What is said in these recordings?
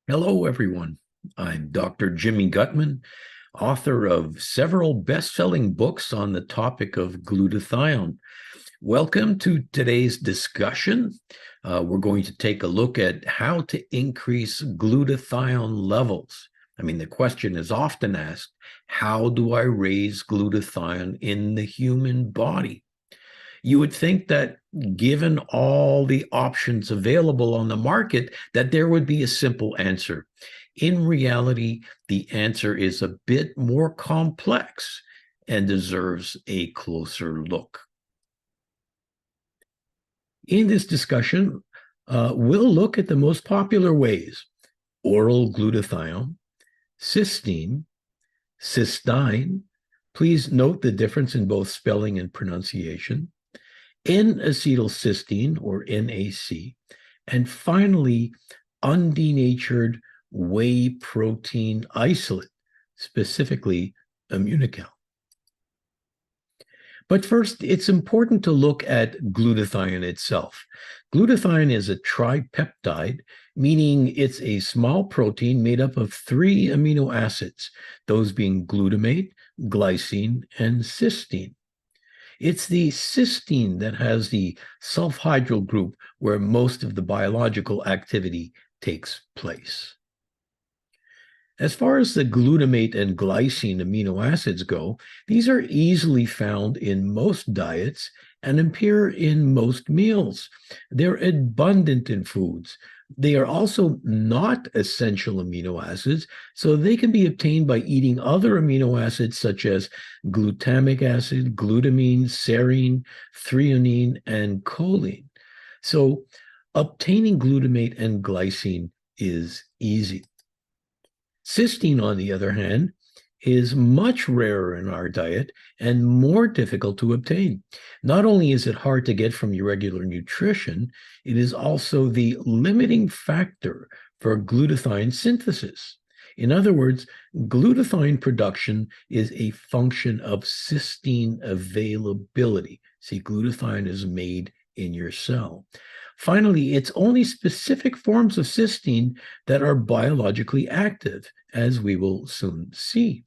Hello, everyone. I'm Dr. Jimmy Gutman, author of several best-selling books on the topic of glutathione. Welcome to today's discussion. We're going to take a look at how to increase glutathione levels. The question is often asked, how do I raise glutathione in the human body? You would think that given all the options available on the market, that there would be a simple answer. In reality, the answer is a bit more complex and deserves a closer look. In this discussion, we'll look at the most popular ways: oral glutathione, cysteine, cysteine. Please note the difference in both spelling and pronunciation. N-acetylcysteine, or NAC, and finally, undenatured whey protein isolate, specifically Immunical. But first, it's important to look at glutathione itself. Glutathione is a tripeptide, meaning it's a small protein made up of 3 amino acids, those being glutamate, glycine, and cysteine. It's the cysteine that has the sulfhydryl group where most of the biological activity takes place. As far as the glutamate and glycine amino acids go, these are easily found in most diets and appear in most meals. They're abundant in foods. They are also not essential amino acids, so they can be obtained by eating other amino acids such as glutamic acid, glutamine, serine, threonine, and choline. So obtaining glutamate and glycine is easy. Cysteine, on the other hand, is much rarer in our diet and more difficult to obtain. Not only is it hard to get from your regular nutrition, it is also the limiting factor for glutathione synthesis. In other words, glutathione production is a function of cysteine availability. See, glutathione is made in your cell. Finally, it's only specific forms of cysteine that are biologically active, as we will soon see.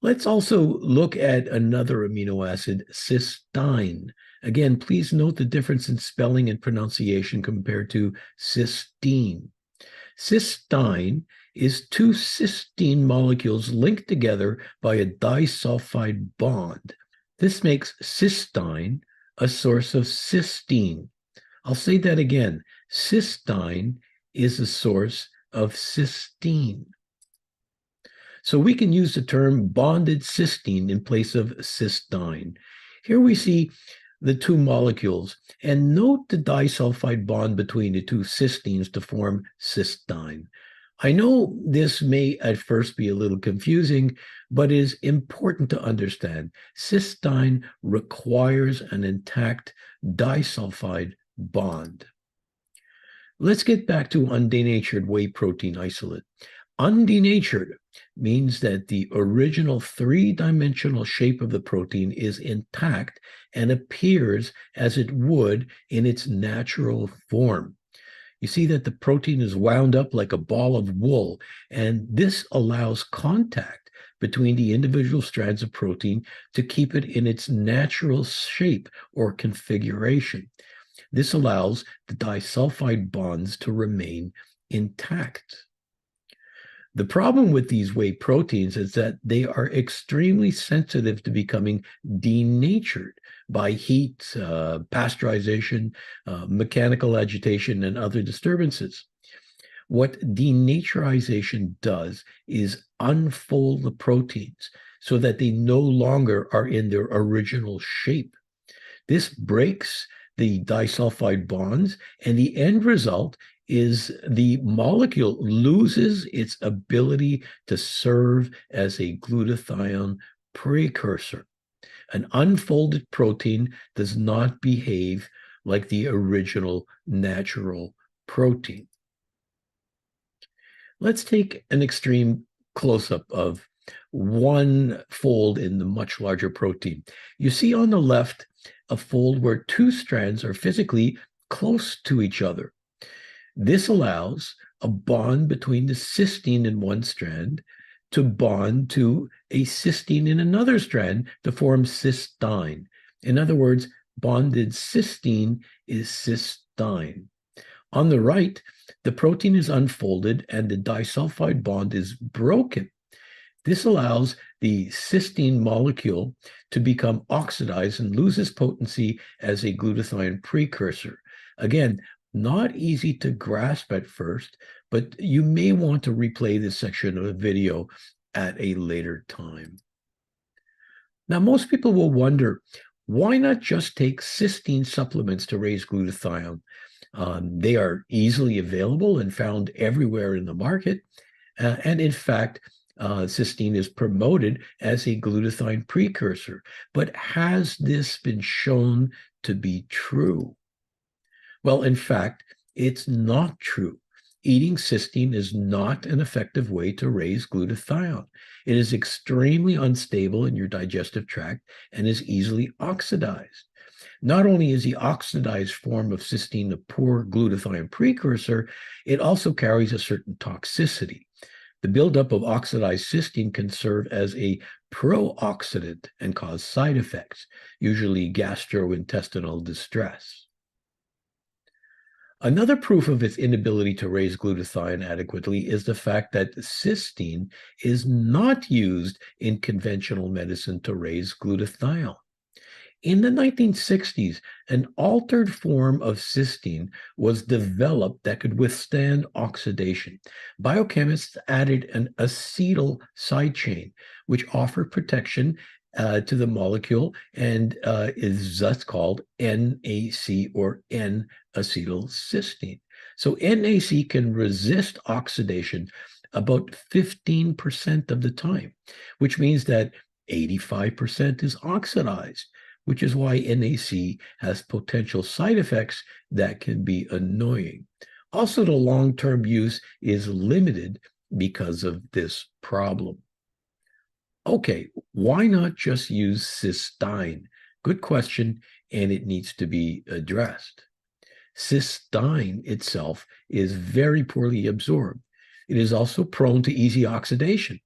Let's also look at another amino acid, cysteine. Again, please note the difference in spelling and pronunciation compared to cysteine. Cysteine is 2 cysteine molecules linked together by a disulfide bond. This makes cysteine a source of cysteine. I'll say that again. Cysteine is a source of cysteine. So we can use the term bonded cysteine in place of cysteine. Here we see the 2 molecules, and note the disulfide bond between the 2 cysteines to form cysteine. I know this may at first be a little confusing, but it is important to understand. Cysteine requires an intact disulfide bond. Let's get back to undenatured whey protein isolate. Undenatured means that the original 3-dimensional shape of the protein is intact and appears as it would in its natural form. You see that the protein is wound up like a ball of wool, and this allows contact between the individual strands of protein to keep it in its natural shape or configuration. This allows the disulfide bonds to remain intact. The problem with these whey proteins is that they are extremely sensitive to becoming denatured by heat, pasteurization, mechanical agitation, and other disturbances. What denaturization does is unfold the proteins so that they no longer are in their original shape. This breaks the disulfide bonds, and the end result is the molecule loses its ability to serve as a glutathione precursor. An unfolded protein does not behave like the original natural protein. Let's take an extreme close-up of one fold in the much larger protein. You see on the left a fold where 2 strands are physically close to each other. This allows a bond between the cysteine in one strand to bond to a cysteine in another strand to form cysteine. In other words, bonded cysteine is cysteine. On the right, the protein is unfolded and the disulfide bond is broken. This allows the cysteine molecule to become oxidized and loses potency as a glutathione precursor. Again, not easy to grasp at first, but you may want to replay this section of the video at a later time. Now, most people will wonder, why not just take cysteine supplements to raise glutathione? They are easily available and found everywhere in the market. And in fact, cysteine is promoted as a glutathione precursor. But has this been shown to be true? Well, in fact, it's not true. Eating cysteine is not an effective way to raise glutathione. It is extremely unstable in your digestive tract and is easily oxidized. Not only is the oxidized form of cysteine a poor glutathione precursor, it also carries a certain toxicity. The buildup of oxidized cysteine can serve as a pro-oxidant and cause side effects, usually gastrointestinal distress. Another proof of its inability to raise glutathione adequately is the fact that cysteine is not used in conventional medicine to raise glutathione. In the 1960s, an altered form of cysteine was developed that could withstand oxidation. Biochemists added an acetyl side chain, which offered protection to the molecule and is thus called NAC or N-acetylcysteine. So NAC can resist oxidation about 15% of the time, which means that 85% is oxidized, which is why NAC has potential side effects that can be annoying. Also, the long-term use is limited because of this problem. Okay, why not just use cysteine? Good question, and it needs to be addressed. Cysteine itself is very poorly absorbed. It is also prone to easy oxidation.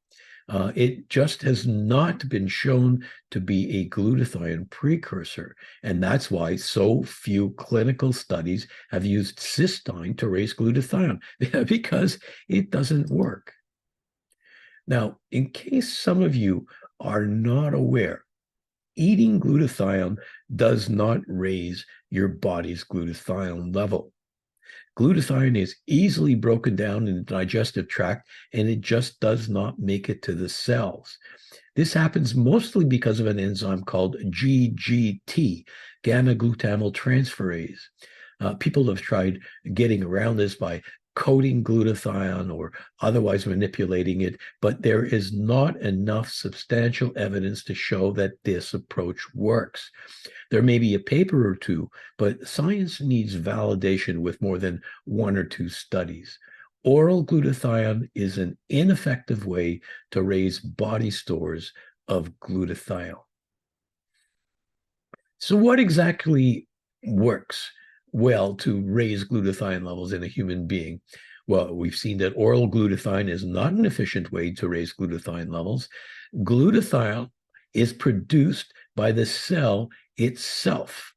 It just has not been shown to be a glutathione precursor, and that's why so few clinical studies have used cysteine to raise glutathione, because it doesn't work. Now, in case some of you are not aware, eating glutathione does not raise your body's glutathione level. Glutathione is easily broken down in the digestive tract, and it just does not make it to the cells. This happens mostly because of an enzyme called GGT, gamma-glutamyl People have tried getting around this by coating glutathione or otherwise manipulating it, but there is not enough substantial evidence to show that this approach works. There may be a paper or two, but science needs validation with more than 1 or 2 studies. Oral glutathione is an ineffective way to raise body stores of glutathione. So what exactly works well to raise glutathione levels in a human being? Well, we've seen that oral glutathione is not an efficient way to raise glutathione levels. Glutathione is produced by the cell itself.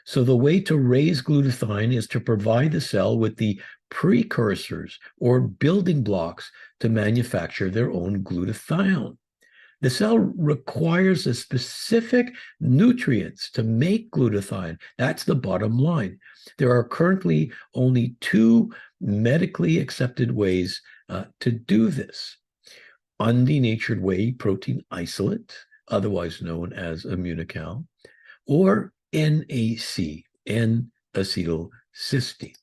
So the way to raise glutathione is to provide the cell with the precursors or building blocks to manufacture their own glutathione. The cell requires the specific nutrients to make glutathione. That's the bottom line. There are currently only 2 medically accepted ways to do this. Undenatured whey protein isolate, otherwise known as Immunical, or NAC, N-acetylcysteine.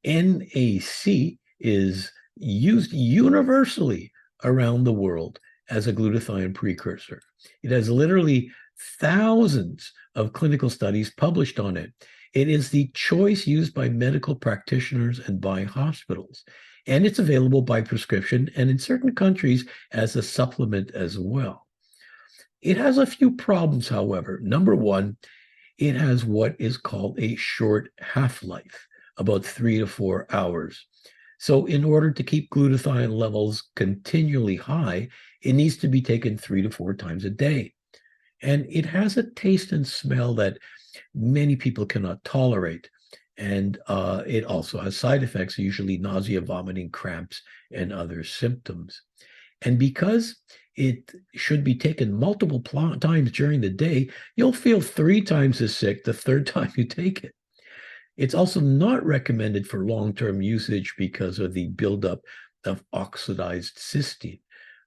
NAC is used universally around the world as a glutathione precursor. It has literally thousands of clinical studies published on it. It is the choice used by medical practitioners and by hospitals. And it's available by prescription and in certain countries as a supplement as well. It has a few problems, however. Number one, it has what is called a short half-life. about 3 to 4 hours. So in order to keep glutathione levels continually high, it needs to be taken 3 to 4 times a day. And it has a taste and smell that many people cannot tolerate. And it also has side effects, usually nausea, vomiting, cramps, and other symptoms. And because it should be taken multiple times during the day, you'll feel 3 times as sick the third time you take it. It's also not recommended for long-term usage because of the buildup of oxidized cysteine,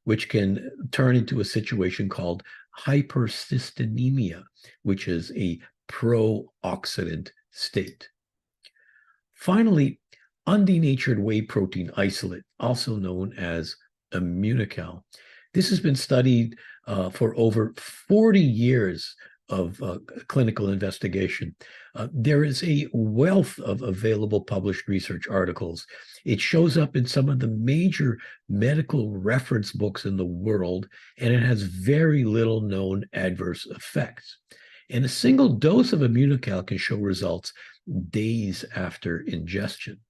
which can turn into a situation called hypercystinemia, which is a pro-oxidant state. Finally, undenatured whey protein isolate, also known as Immunical. This has been studied for over 40 years of clinical investigation. There is a wealth of available published research articles. It shows up in some of the major medical reference books in the world, and it has very little known adverse effects. And a single dose of Immunical can show results days after ingestion.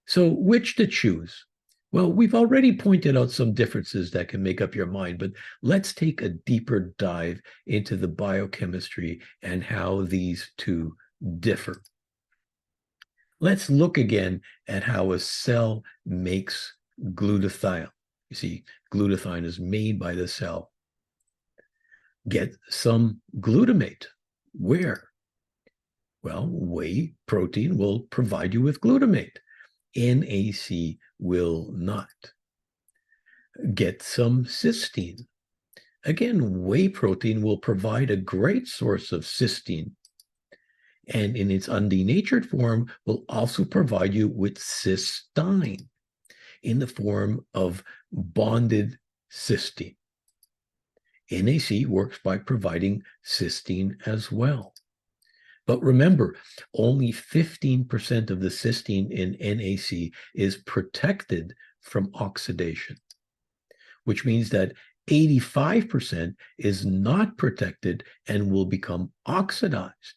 So which to choose? Well, we've already pointed out some differences that can make up your mind, but let's take a deeper dive into the biochemistry and how these two differ. Let's look again at how a cell makes glutathione. You see, glutathione is made by the cell. Get some glutamate. Where? Well, whey protein will provide you with glutamate. NAC will not. Get some cysteine. Again, whey protein will provide a great source of cysteine, and in its undenatured form will also provide you with cysteine in the form of bonded cysteine. NAC works by providing cysteine as well. But remember, only 15% of the cysteine in NAC is protected from oxidation, which means that 85% is not protected and will become oxidized.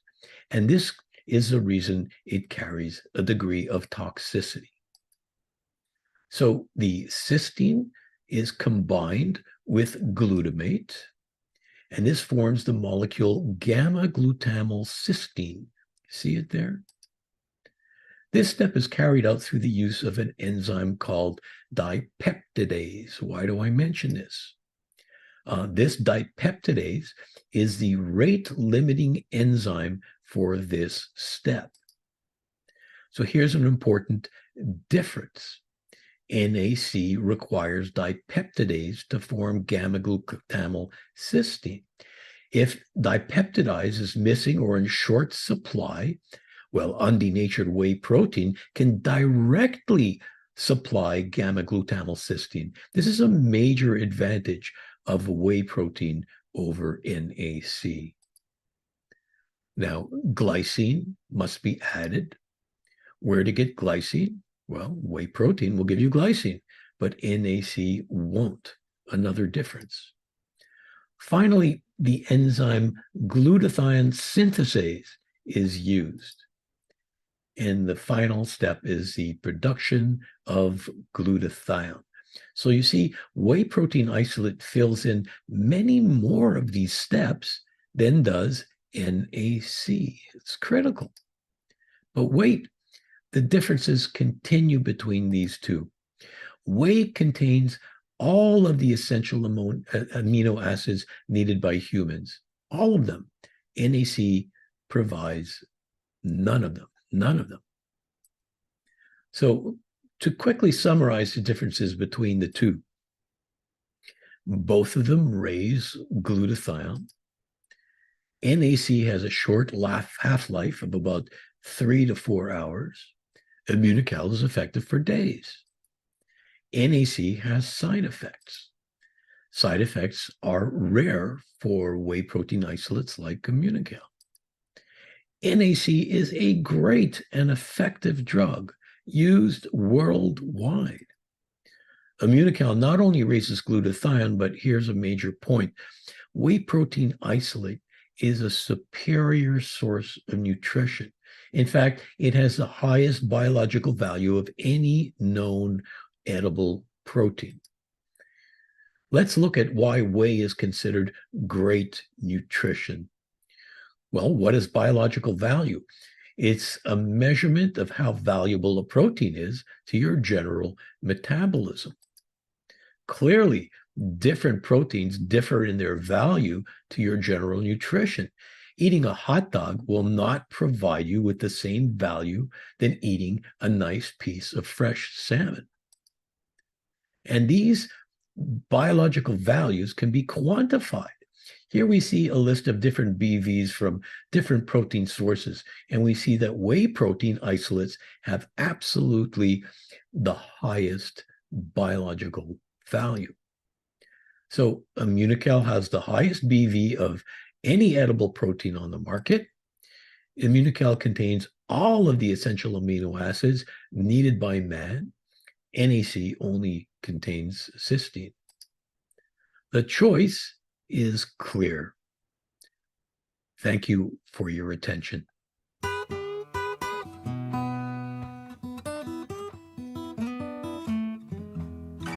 And this is the reason it carries a degree of toxicity. So the cysteine is combined with glutamate, and this forms the molecule gamma-glutamyl-cysteine. See it there? This step is carried out through the use of an enzyme called dipeptidase. Why do I mention this? This dipeptidase is the rate-limiting enzyme for this step. So here's an important difference. NAC requires dipeptidase to form gamma-glutamyl-cysteine. If dipeptidase is missing or in short supply, well, undenatured whey protein can directly supply gamma-glutamyl-cysteine. This is a major advantage of whey protein over NAC. Now, glycine must be added. Where to get glycine? Well, whey protein will give you glycine, but NAC won't. Another difference. Finally, the enzyme glutathione synthase is used. And the final step is the production of glutathione. So you see, whey protein isolate fills in many more of these steps than does NAC. It's critical. But wait, the differences continue between these two. Whey contains all of the essential amino acids needed by humans, all of them. NAC provides none of them, none of them. So to quickly summarize the differences between the two, both of them raise glutathione. NAC has a short half-life of about 3 to 4 hours. Immunical is effective for days. NAC has side effects. Side effects are rare for whey protein isolates like Immunical. NAC is a great and effective drug used worldwide. Immunical not only raises glutathione, but here's a major point. Whey protein isolate is a superior source of nutrition. In fact, it has the highest biological value of any known edible protein. Let's look at why whey is considered great nutrition. Well, what is biological value? It's a measurement of how valuable a protein is to your general metabolism. Clearly, different proteins differ in their value to your general nutrition. Eating a hot dog will not provide you with the same value than eating a nice piece of fresh salmon. And these biological values can be quantified. Here we see a list of different BVs from different protein sources, and we see that whey protein isolates have absolutely the highest biological value. So Immunical has the highest BV of any edible protein on the market. Immunical contains all of the essential amino acids needed by man. NAC only contains cysteine. The choice is clear. Thank you for your attention.